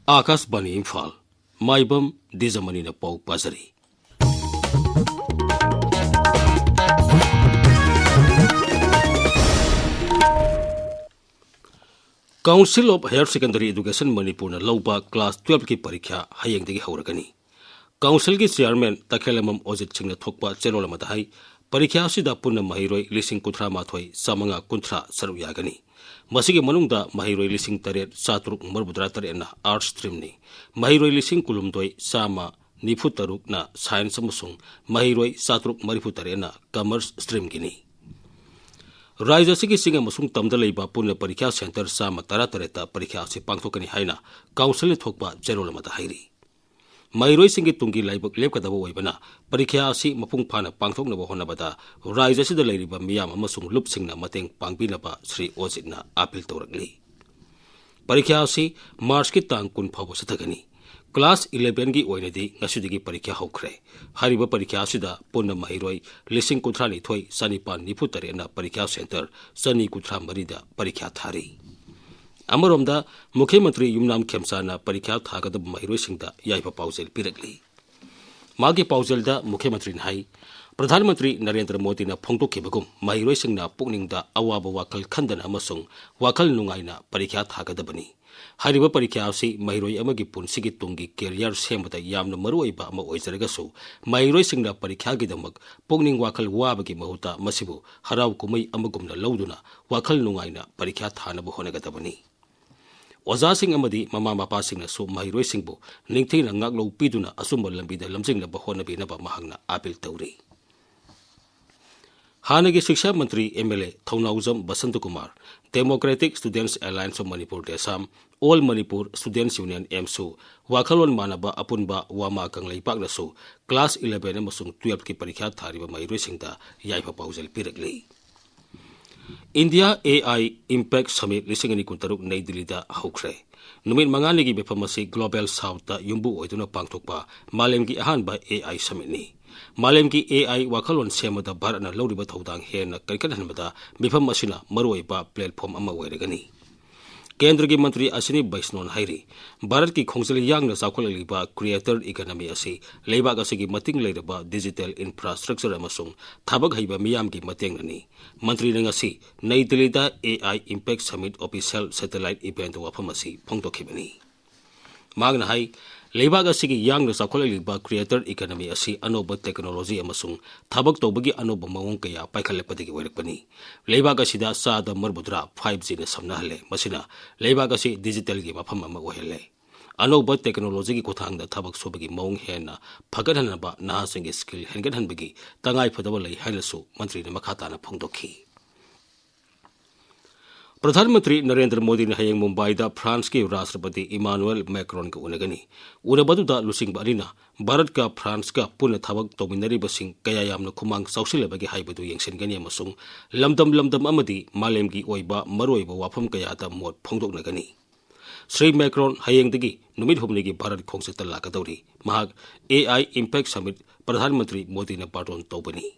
Akashbani Imphal, Maibam Dwijamani na pau pasari. Council of Higher Secondary Education Manipur na lauba class 12 ki parikya hayeng dagi hauragani. Council ki chairman Takhelamam Ojit Singh na thokpa cherola matahai parikya sida punna mahiroi lising kuthra mathoi samanga kunthra saru yagani. Masigi manungda mahiroi lising taret satruk marbudra taret na arts stream ni. Mahiroi lising kulumdoi sama nifu taruk na science amusung mahiroi satruk marifu taret na commerce stream gini. Raja sigi singa masung tamda leiba punna parikya center sama tara tareta parikya si pangthokani haina council ni thokpa cherola matahairi. Mahiroi singi tungi laibak lepkadaba oibana parikya si mapung phana pangthoknaba honabada raja sida leiriba miyam amasung lupsingna mateng pangbinaba Sri Ojit na appeal tawrakli. Parikya si March ki tang kun phaw sathagani. Class 11 ki oinadi ngasudigi parikya hokre. Hariba parikya sida punna mahiroi lising kuthra ni thoi sanipan nifu tare na parikya center sani kuthra marida parikya thari. Amaromda Mukhemantri Yumnam Khemsana parikya thagada mahiroi singda yaipa paujel pirakli. Magi paujelda Mukhemantri hai Pradhan Mantri Narendra Modi na phongtokibagum mahiroi singna pukningda awaba wakal khandana amasung wakal nungaina parikya thagadabani. Hariba parikya si mahiroi amagi punsigi tungi career sembada yamna maruoiba ama oizaragasu mahiroi singna parikya gidamak pukning wakal wabagi mahuta masibu haraw kumai amagumna lauduna wakal nungaina parikya thanabu honagadabani. Oza sing amadi mama mapa sing na su mahiroi singbu ningthina ngaklo piduna asumba lambida lamjingna bahonabi naba mahangna appeal tawri. Hanagi Shiksha Mantri MLA Thaunauzam Basant Kumar, Democratic Students Alliance of Manipur Desam, All Manipur Students Union MSU, Wakalon Manaba Apunba Wama Kanglai Pagnasu, Class 11 Amasung 12 ki parikya thariba mahiroi singda yaipa paujel pirakli. India AI Impact Summit lisingani kuntaruk Nai Delhi da haukre. Numit mangani gi befamasi Global South da yumbu oiduna pangthokpa malem gi ahanba AI Summit ni. Malem ki AI wakalon semada Bharatna lawriba thodang hena karikadhanbada mifam asina maruoiba platform ama oiragani. Kendra ki mantri asini Baisnon hairi Bharat ki khongjal yangna saukholaliba creator economy asi leibak asigi mating leiraba digital infrastructure amasung thabak haiba miyam ki matengnani. Mantri nangasi Nai Delhi da AI Impact Summit official satellite event wafam asi phongtokhibani. Magna hai leibak asigi yang na saukholaliba creator economy asi anoba technology amasung thabak tawbagi anoba mawong kaya paikhaleppadagi oirakpani. Leibak asida sada marbudra 5G na samnahale masina leibak asi digital gi mafam ama ohele. Anoba technology gi kothangda thabak sobagi mawong hena phagadhanaba nahasingi skill hengadhanbagi tangai phadaba lei hainasu mantri na makhata na phongdokhi. Pradhan Mantri Narendra Modi na hayang Mumbai da France ki Rashtrapati Emmanuel Macron ka unagani. Unabadu da lusing barina Bharat ka France ka puna thabak tominari basing kaya yamna khumang sausilabagi haibadu yengsen gani amasung lamdam amadi malem gi oiba maroiba wafam kaya da mot phongdoknagani. Sri Macron hayang dagi numit humni gi Bharat khongse talakadawri mahag AI Impact Summit Pradhan Mantri Modi na baton tawbani.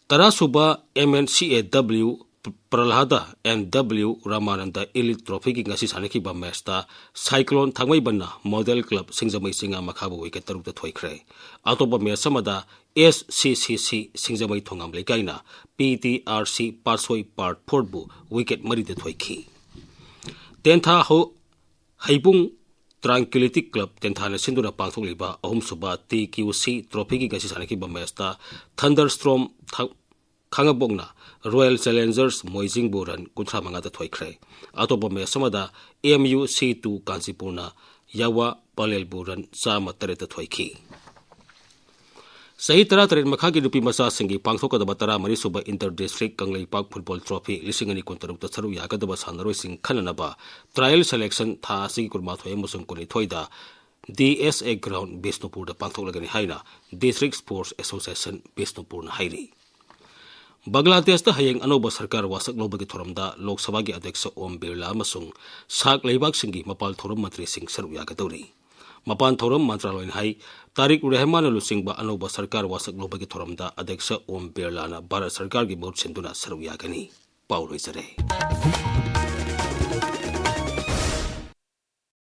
Tarasuba MNCAW Pralhada NW Ramananda Elite Trophy ki ngasi sanaki ba matchta Cyclone Thangmai Banna Model Club Singjamai Singa Makhabu wicket taruk ta thoikre. Atopa match samada SCCC Singjamai Thongam Lekaina PTRC Parsoi Part 4 bu wicket mari de thoiki. Tentha ho Haibung Tranquility Club Tenthana Sinduna pangtholiba ahum suba TQC Trophy ki ngasi sanaki ba matchta Thunderstorm Khangabongna Royal Challengers Moijing Buran Kuthra Mangata Thoikre. Atopa me samada AMU C2 Kansipurna Yawa Palel Buran Sama Tareta Thoiki. Sahi tara tarin makhagi nupi masa singi pangthokadaba tara mani suba inter-district Kanglai Park Football Trophy lisingani kuntaruk ta saru yakadaba sanaroi sing khananaba trial selection tha sigi kurmathoi musung kuni thoida DSA Ground Bisnupur da pangthoklagani haina District Sports Association Bisnupur na hairi. Bangladesh da hayang anoba sarkar wasak lobagi thoramda Lok Sabha gi Adhyaksa Om Birla amasung sak leibak singi mapal thoram mantri sing saru yakadawri. Mapan thoram mantraloin hai Tariq Rahman lusing ba anoba sarkar wasak lobagi thoramda Adhyaksa Om Birla na Bharat sarkar gi maut sinduna saru yakani. Pauloi sare.